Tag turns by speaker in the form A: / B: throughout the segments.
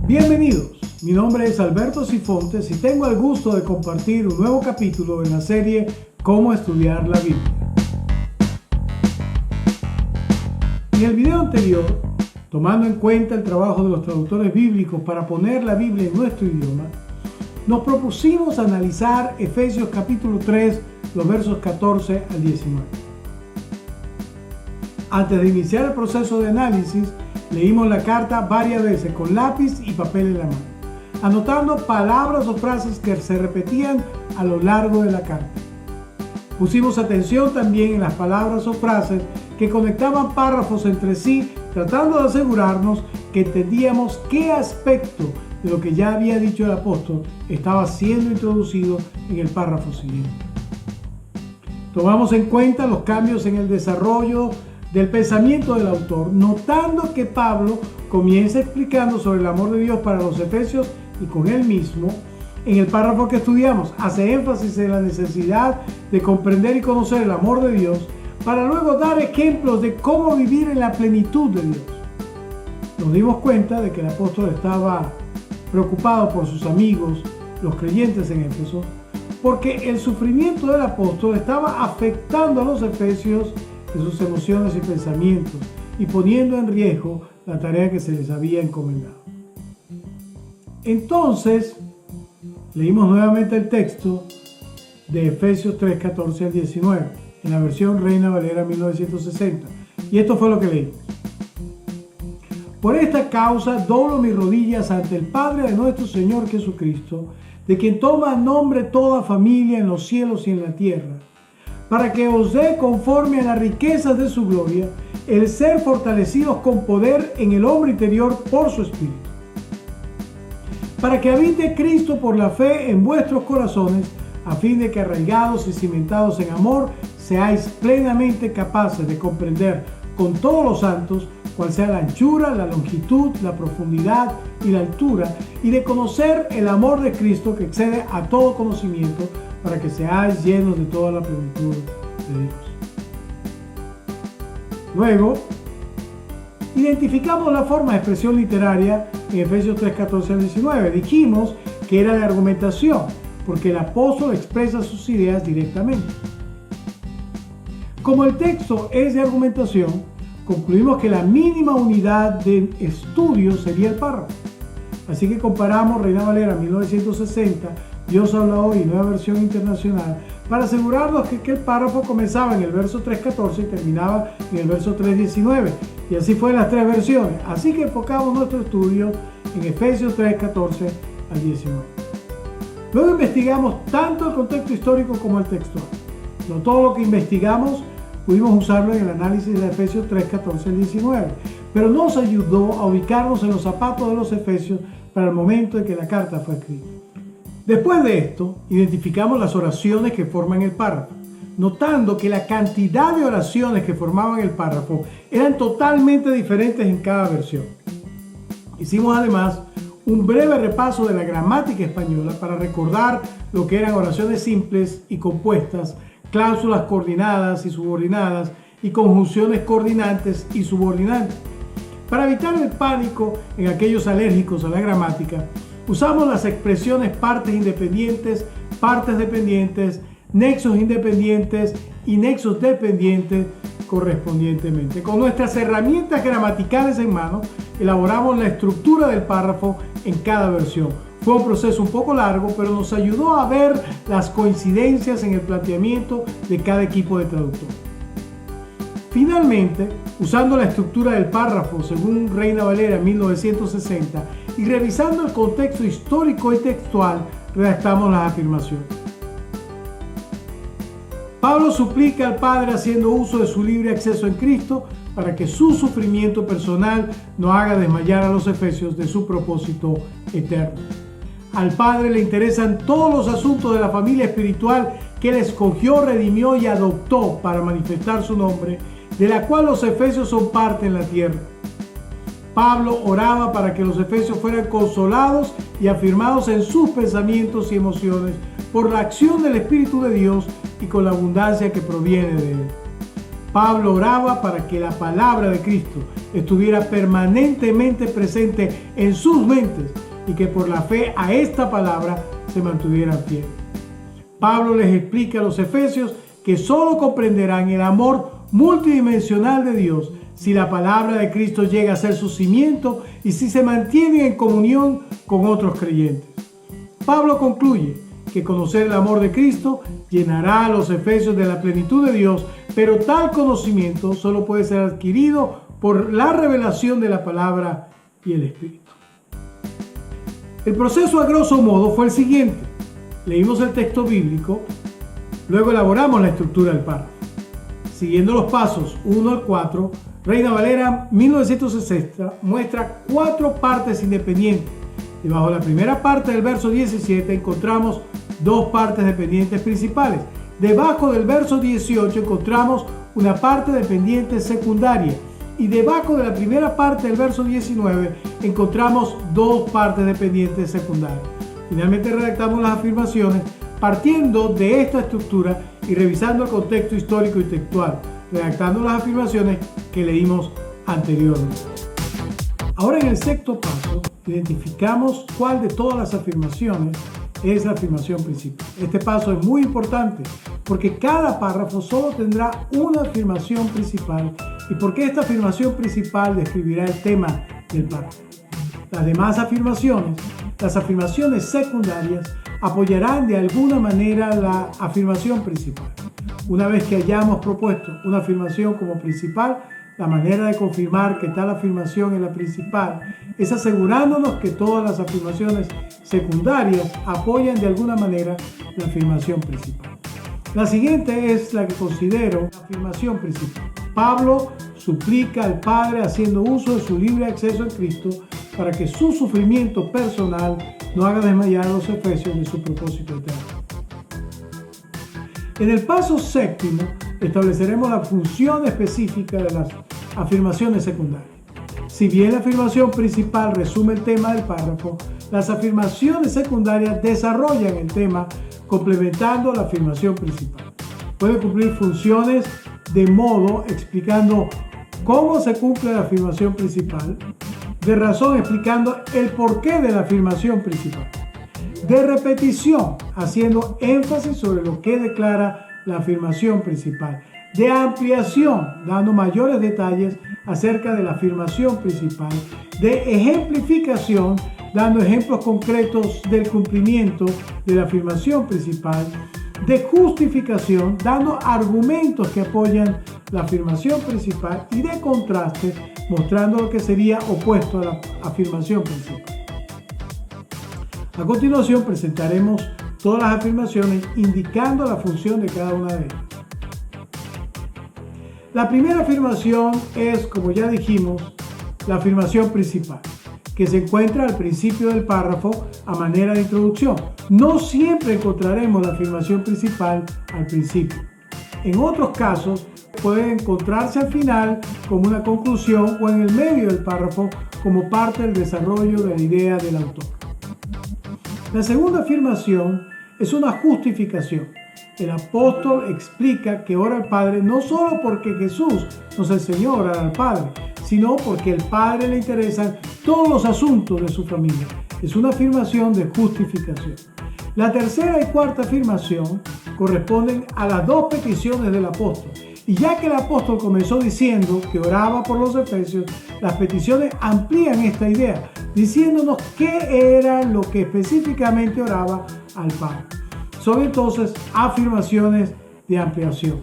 A: Bienvenidos, mi nombre es Alberto Sifontes y tengo el gusto de compartir un nuevo capítulo en la serie Cómo estudiar la Biblia. En el video anterior, tomando en cuenta el trabajo de los traductores bíblicos para poner la Biblia en nuestro idioma, nos propusimos analizar Efesios capítulo 3, los versos 14 al 19. Antes de iniciar el proceso de análisis, leímos la carta varias veces con lápiz y papel en la mano, anotando palabras o frases que se repetían a lo largo de la carta. Pusimos atención también en las palabras o frases que conectaban párrafos entre sí, tratando de asegurarnos que entendíamos qué aspecto de lo que ya había dicho el apóstol estaba siendo introducido en el párrafo siguiente. Tomamos en cuenta los cambios en el desarrollo del pensamiento del autor, notando que Pablo comienza explicando sobre el amor de Dios para los efesios y con él mismo. En el párrafo que estudiamos hace énfasis en la necesidad de comprender y conocer el amor de Dios para luego dar ejemplos de cómo vivir en la plenitud de Dios. Nos dimos cuenta de que el apóstol estaba preocupado por sus amigos, los creyentes en Éfeso, porque el sufrimiento del apóstol estaba afectando a los efesios de sus emociones y pensamientos y poniendo en riesgo la tarea que se les había encomendado. Entonces, leímos nuevamente el texto de Efesios 3, 14 al 19, en la versión Reina Valera 1960. Y esto fue lo que leímos. Por esta causa doblo mis rodillas ante el Padre de nuestro Señor Jesucristo, de quien toma nombre toda familia en los cielos y en la tierra, para que os dé conforme a las riquezas de su gloria, el ser fortalecidos con poder en el hombre interior por su Espíritu, para que habite Cristo por la fe en vuestros corazones, a fin de que arraigados y cimentados en amor, seáis plenamente capaces de comprender con todos los santos cuál sea la anchura, la longitud, la profundidad y la altura, y de conocer el amor de Cristo que excede a todo conocimiento, para que seáis llenos de toda la plenitud de Dios. Luego, identificamos la forma de expresión literaria en Efesios 3, 14 al 19. Dijimos que era de argumentación, porque el apóstol expresa sus ideas directamente. Como el texto es de argumentación, concluimos que la mínima unidad de estudio sería el párrafo. Así que comparamos Reina Valera 1960, Dios habla hoy, nueva versión internacional, para asegurarnos que el párrafo comenzaba en el verso 3.14 y terminaba en el verso 3.19. Y así fue en las tres versiones. Así que enfocamos nuestro estudio en Efesios 3.14 al 19. Luego investigamos tanto el contexto histórico como el textual. No todo lo que investigamos pudimos usarlo en el análisis de Efesios 3.14 al 19, pero nos ayudó a ubicarnos en los zapatos de los efesios para el momento en que la carta fue escrita. Después de esto, identificamos las oraciones que forman el párrafo, notando que la cantidad de oraciones que formaban el párrafo eran totalmente diferentes en cada versión. Hicimos además un breve repaso de la gramática española para recordar lo que eran oraciones simples y compuestas, cláusulas coordinadas y subordinadas y conjunciones coordinantes y subordinantes. Para evitar el pánico en aquellos alérgicos a la gramática, usamos las expresiones partes independientes, partes dependientes, nexos independientes y nexos dependientes correspondientemente. Con nuestras herramientas gramaticales en mano, elaboramos la estructura del párrafo en cada versión. Fue un proceso un poco largo, pero nos ayudó a ver las coincidencias en el planteamiento de cada equipo de traductor. Finalmente, usando la estructura del párrafo según Reina Valera 1960 y revisando el contexto histórico y textual, redactamos las afirmaciones. Pablo suplica al Padre haciendo uso de su libre acceso en Cristo para que su sufrimiento personal no haga desmayar a los efesios de su propósito eterno. Al Padre le interesan todos los asuntos de la familia espiritual que Él escogió, redimió y adoptó para manifestar su nombre, de la cual los efesios son parte en la tierra. Pablo oraba para que los efesios fueran consolados y afirmados en sus pensamientos y emociones por la acción del Espíritu de Dios y con la abundancia que proviene de Él. Pablo oraba para que la palabra de Cristo estuviera permanentemente presente en sus mentes y que por la fe a esta palabra se mantuvieran fieles. Pablo les explica a los efesios que solo comprenderán el amor multidimensional de Dios si la palabra de Cristo llega a ser su cimiento y si se mantienen en comunión con otros creyentes. Pablo concluye que conocer el amor de Cristo llenará a los efesios de la plenitud de Dios, pero tal conocimiento solo puede ser adquirido por la revelación de la palabra y el Espíritu. El proceso a grosso modo fue el siguiente. Leímos el texto bíblico, luego elaboramos la estructura del párrafo. Siguiendo los pasos 1 al 4, Reina Valera 1960 muestra 4 partes independientes. Debajo de la primera parte del verso 17 encontramos 2 partes dependientes principales. Debajo del verso 18 encontramos una parte dependiente secundaria. Y debajo de la primera parte del verso 19 encontramos 2 partes dependientes secundarias. Finalmente redactamos las afirmaciones partiendo de esta estructura y revisando el contexto histórico y textual, redactando las afirmaciones que leímos anteriormente. Ahora en el sexto paso identificamos cuál de todas las afirmaciones es la afirmación principal. Este paso es muy importante porque cada párrafo solo tendrá una afirmación principal y porque esta afirmación principal describirá el tema del párrafo. Las demás afirmaciones, las afirmaciones secundarias, apoyarán de alguna manera la afirmación principal. Una vez que hayamos propuesto una afirmación como principal, la manera de confirmar que tal afirmación es la principal es asegurándonos que todas las afirmaciones secundarias apoyan de alguna manera la afirmación principal. La siguiente es la que considero la afirmación principal. Pablo suplica al Padre haciendo uso de su libre acceso en Cristo para que su sufrimiento personal no haga desmayar a los efesios de su propósito eterno. En el paso séptimo estableceremos la función específica de las afirmaciones secundarias. Si bien la afirmación principal resume el tema del párrafo, las afirmaciones secundarias desarrollan el tema complementando la afirmación principal. Pueden cumplir funciones de modo explicando cómo se cumple la afirmación principal, de razón explicando el porqué de la afirmación principal, de repetición haciendo énfasis sobre lo que declara la afirmación principal, de ampliación dando mayores detalles acerca de la afirmación principal, de ejemplificación dando ejemplos concretos del cumplimiento de la afirmación principal, de justificación dando argumentos que apoyan la afirmación principal y de contraste mostrando lo que sería opuesto a la afirmación principal. A continuación presentaremos todas las afirmaciones indicando la función de cada una de ellas. La primera afirmación es, como ya dijimos, la afirmación principal, que se encuentra al principio del párrafo a manera de introducción. No siempre encontraremos la afirmación principal al principio. En otros casos puede encontrarse al final como una conclusión o en el medio del párrafo como parte del desarrollo de la idea del autor. La segunda afirmación es una justificación. El apóstol explica que ora al Padre no solo porque Jesús nos enseñó a orar al Padre, sino porque al Padre le interesan todos los asuntos de su familia. Es una afirmación de justificación. La tercera y cuarta afirmación corresponden a las 2 peticiones del apóstol. Y ya que el apóstol comenzó diciendo que oraba por los efesios, las peticiones amplían esta idea, diciéndonos qué era lo que específicamente oraba al Padre. Son entonces afirmaciones de ampliación.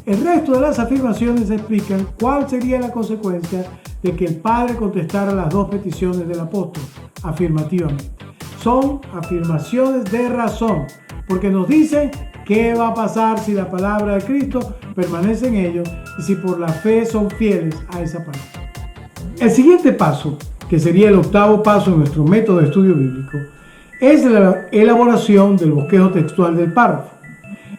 A: El resto de las afirmaciones explican cuál sería la consecuencia de que el Padre contestara las 2 peticiones del apóstol afirmativamente. Son afirmaciones de razón, porque nos dicen qué va a pasar si la palabra de Cristo permanece en ellos y si por la fe son fieles a esa palabra. El siguiente paso, que sería el 8º paso en nuestro método de estudio bíblico, es la elaboración del bosquejo textual del párrafo.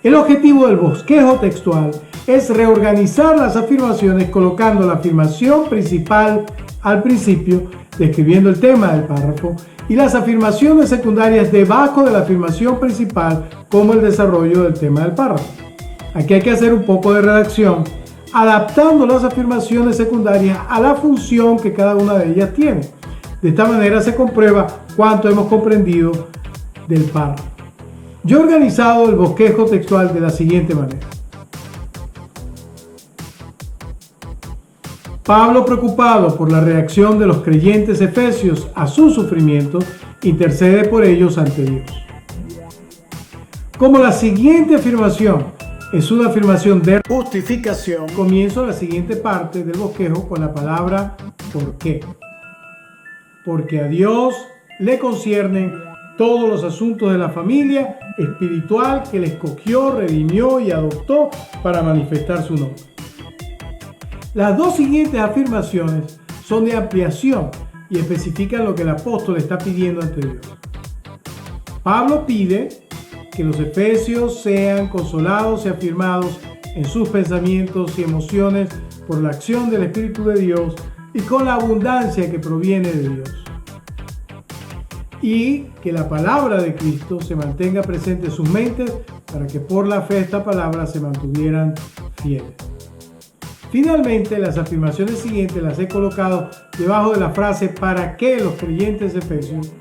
A: El objetivo del bosquejo textual es reorganizar las afirmaciones colocando la afirmación principal al principio, describiendo el tema del párrafo, y las afirmaciones secundarias debajo de la afirmación principal como el desarrollo del tema del párrafo. Aquí hay que hacer un poco de redacción adaptando las afirmaciones secundarias a la función que cada una de ellas tiene. De esta manera se comprueba cuánto hemos comprendido del párrafo. Yo he organizado el bosquejo textual de la siguiente manera. Pablo, preocupado por la reacción de los creyentes efesios a su sufrimiento, intercede por ellos ante Dios. Como la siguiente afirmación es una afirmación de justificación, comienzo la siguiente parte del bosquejo con la palabra ¿por qué? Porque a Dios le conciernen todos los asuntos de la familia espiritual que le escogió, redimió y adoptó para manifestar su nombre. Las dos siguientes afirmaciones son de ampliación y especifican lo que el apóstol está pidiendo ante Dios. Pablo pide que los efesios sean consolados y afirmados en sus pensamientos y emociones por la acción del Espíritu de Dios y con la abundancia que proviene de Dios. Y que la palabra de Cristo se mantenga presente en sus mentes para que por la fe esta palabra se mantuvieran fieles. Finalmente, las afirmaciones siguientes las he colocado debajo de la frase ¿para qué los creyentes efesios?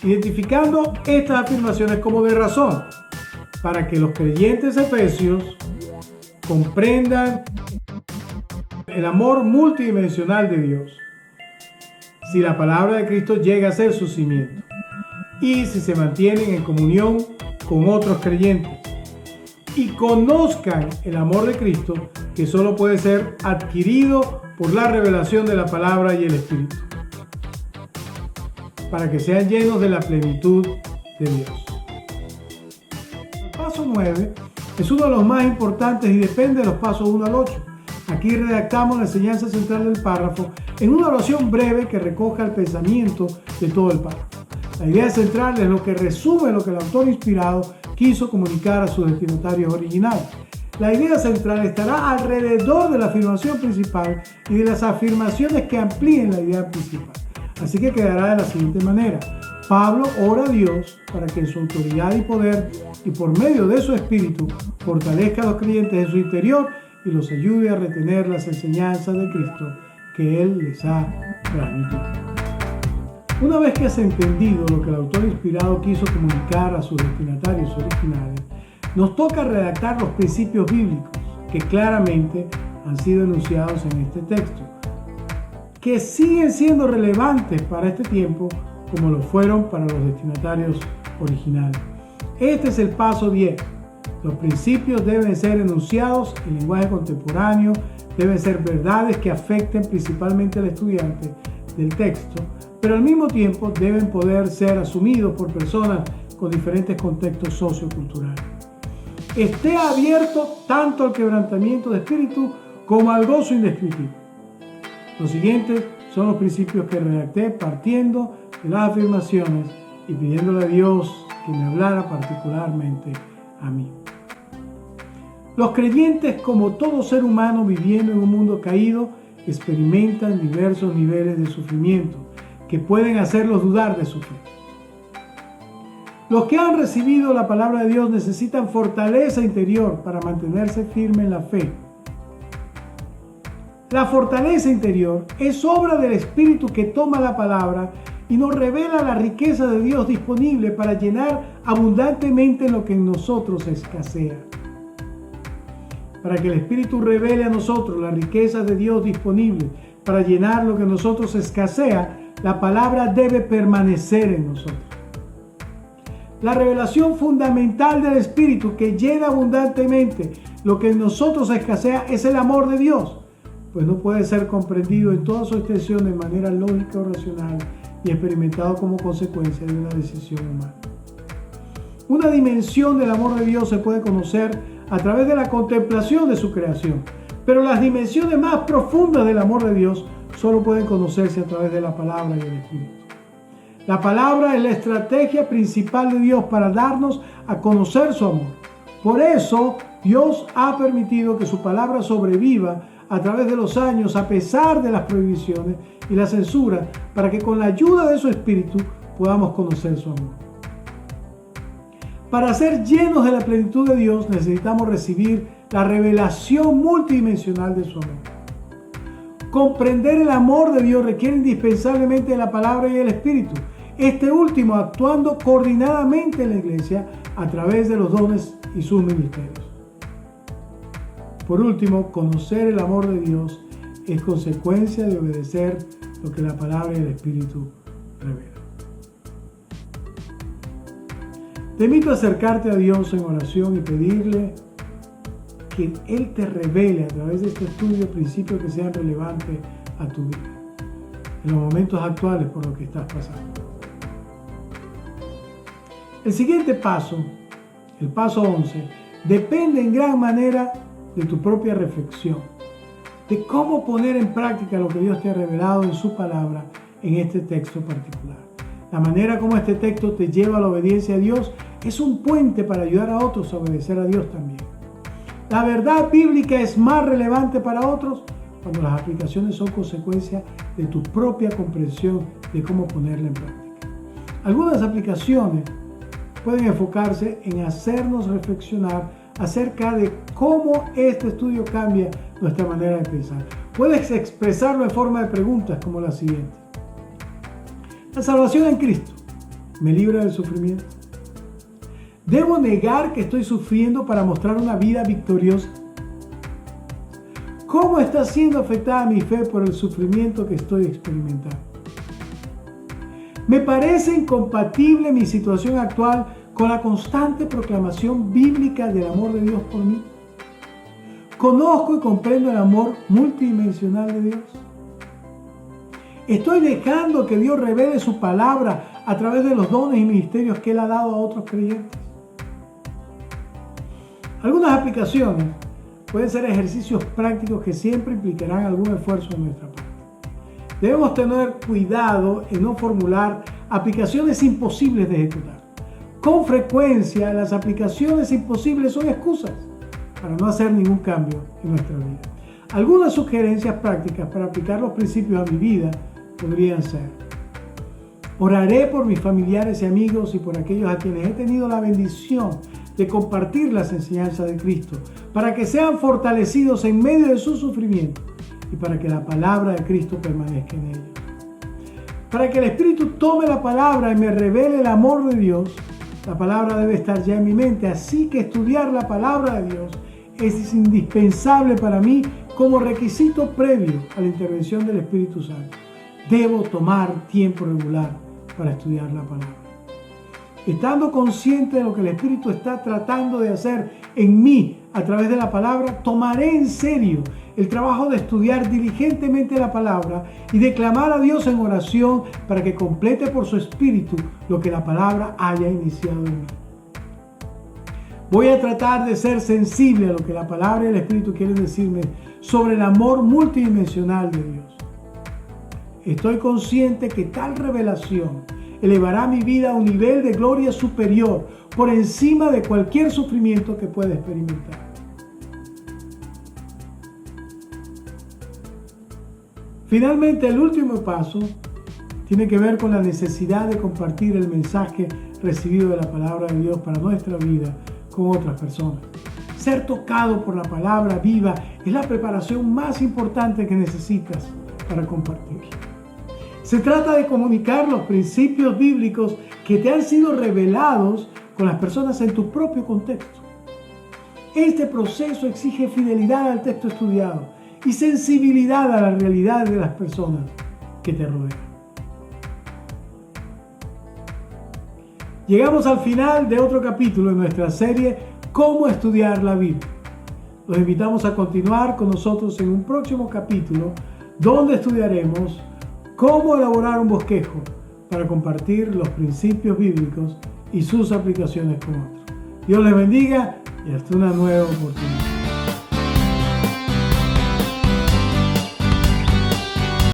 A: Identificando estas afirmaciones como de razón, para que los creyentes efesios comprendan el amor multidimensional de Dios, si la palabra de Cristo llega a ser su cimiento y si se mantienen en comunión con otros creyentes y conozcan el amor de Cristo que solo puede ser adquirido por la revelación de la palabra y el Espíritu, para que sean llenos de la plenitud de Dios. El paso 9 es uno de los más importantes y depende de los pasos 1 al 8. Aquí redactamos la enseñanza central del párrafo en una oración breve que recoja el pensamiento de todo el párrafo. La idea central es lo que resume lo que el autor inspirado quiso comunicar a sus destinatarios originales. La idea central estará alrededor de la afirmación principal y de las afirmaciones que amplíen la idea principal. Así que quedará de la siguiente manera. Pablo ora a Dios para que en su autoridad y poder y por medio de su espíritu fortalezca a los creyentes en su interior y los ayude a retener las enseñanzas de Cristo que Él les ha transmitido. Una vez que has entendido lo que el autor inspirado quiso comunicar a sus destinatarios originales, nos toca redactar los principios bíblicos que claramente han sido enunciados en este texto, que siguen siendo relevantes para este tiempo como lo fueron para los destinatarios originales. Este es el paso 10. Los principios deben ser enunciados en lenguaje contemporáneo, deben ser verdades que afecten principalmente al estudiante del texto, pero al mismo tiempo deben poder ser asumidos por personas con diferentes contextos socioculturales. Esté abierto tanto al quebrantamiento de espíritu como al gozo indescriptible. Los siguientes son los principios que redacté partiendo de las afirmaciones y pidiéndole a Dios que me hablara particularmente a mí. Los creyentes, como todo ser humano viviendo en un mundo caído, experimentan diversos niveles de sufrimiento que pueden hacerlos dudar de su fe. Los que han recibido la palabra de Dios necesitan fortaleza interior para mantenerse firme en la fe. La fortaleza interior es obra del Espíritu que toma la palabra y nos revela la riqueza de Dios disponible para llenar abundantemente lo que en nosotros escasea. Para que el Espíritu revele a nosotros la riqueza de Dios disponible para llenar lo que en nosotros escasea, la palabra debe permanecer en nosotros. La revelación fundamental del Espíritu que llena abundantemente lo que en nosotros escasea es el amor de Dios, pues no puede ser comprendido en toda su extensión de manera lógica o racional y experimentado como consecuencia de una decisión humana. Una dimensión del amor de Dios se puede conocer a través de la contemplación de su creación, pero las dimensiones más profundas del amor de Dios solo pueden conocerse a través de la palabra y el Espíritu. La palabra es la estrategia principal de Dios para darnos a conocer su amor. Por eso, Dios ha permitido que su palabra sobreviva a través de los años, a pesar de las prohibiciones y la censura, para que con la ayuda de su Espíritu podamos conocer su amor. Para ser llenos de la plenitud de Dios, necesitamos recibir la revelación multidimensional de su amor. Comprender el amor de Dios requiere indispensablemente de la palabra y el Espíritu, este último actuando coordinadamente en la iglesia a través de los dones y sus ministerios. Por último, conocer el amor de Dios es consecuencia de obedecer lo que la palabra y el Espíritu revelan. Te invito a acercarte a Dios en oración y pedirle que Él te revele a través de este estudio principios que sean relevantes a tu vida, en los momentos actuales por los que estás pasando. El siguiente paso, el paso 11, depende en gran manera de tu propia reflexión, de cómo poner en práctica lo que Dios te ha revelado en su palabra en este texto particular. La manera como este texto te lleva a la obediencia a Dios es un puente para ayudar a otros a obedecer a Dios también. La verdad bíblica es más relevante para otros cuando las aplicaciones son consecuencia de tu propia comprensión de cómo ponerla en práctica. Algunas aplicaciones pueden enfocarse en hacernos reflexionar acerca de cómo este estudio cambia nuestra manera de pensar. Puedes expresarlo en forma de preguntas como la siguiente. ¿La salvación en Cristo me libra del sufrimiento? ¿Debo negar que estoy sufriendo para mostrar una vida victoriosa? ¿Cómo está siendo afectada mi fe por el sufrimiento que estoy experimentando? ¿Me parece incompatible mi situación actual con la constante proclamación bíblica del amor de Dios por mí? ¿Conozco y comprendo el amor multidimensional de Dios? ¿Estoy dejando que Dios revele su palabra a través de los dones y ministerios que Él ha dado a otros creyentes? Algunas aplicaciones pueden ser ejercicios prácticos que siempre implicarán algún esfuerzo de nuestra parte. Debemos tener cuidado en no formular aplicaciones imposibles de ejecutar. Con frecuencia, las aplicaciones imposibles son excusas para no hacer ningún cambio en nuestra vida. Algunas sugerencias prácticas para aplicar los principios a mi vida podrían ser: oraré por mis familiares y amigos y por aquellos a quienes he tenido la bendición de compartir las enseñanzas de Cristo, para que sean fortalecidos en medio de su sufrimiento y para que la palabra de Cristo permanezca en ellos. Para que el Espíritu tome la palabra y me revele el amor de Dios, la palabra debe estar ya en mi mente, así que estudiar la palabra de Dios es indispensable para mí como requisito previo a la intervención del Espíritu Santo. Debo tomar tiempo regular para estudiar la palabra. Estando consciente de lo que el Espíritu está tratando de hacer en mí a través de la palabra, tomaré en serio el trabajo de estudiar diligentemente la palabra y de clamar a Dios en oración para que complete por su Espíritu lo que la palabra haya iniciado en mí. Voy a tratar de ser sensible a lo que la palabra y el Espíritu quieren decirme sobre el amor multidimensional de Dios. Estoy consciente que tal revelación elevará mi vida a un nivel de gloria superior por encima de cualquier sufrimiento que pueda experimentar. Finalmente, el último paso tiene que ver con la necesidad de compartir el mensaje recibido de la palabra de Dios para nuestra vida con otras personas. Ser tocado por la palabra viva es la preparación más importante que necesitas para compartir. Se trata de comunicar los principios bíblicos que te han sido revelados con las personas en tu propio contexto. Este proceso exige fidelidad al texto estudiado y sensibilidad a la realidad de las personas que te rodean. Llegamos al final de otro capítulo de nuestra serie Cómo estudiar la Biblia. Los invitamos a continuar con nosotros en un próximo capítulo donde estudiaremos cómo elaborar un bosquejo para compartir los principios bíblicos y sus aplicaciones con otros. Dios les bendiga y hasta una nueva oportunidad.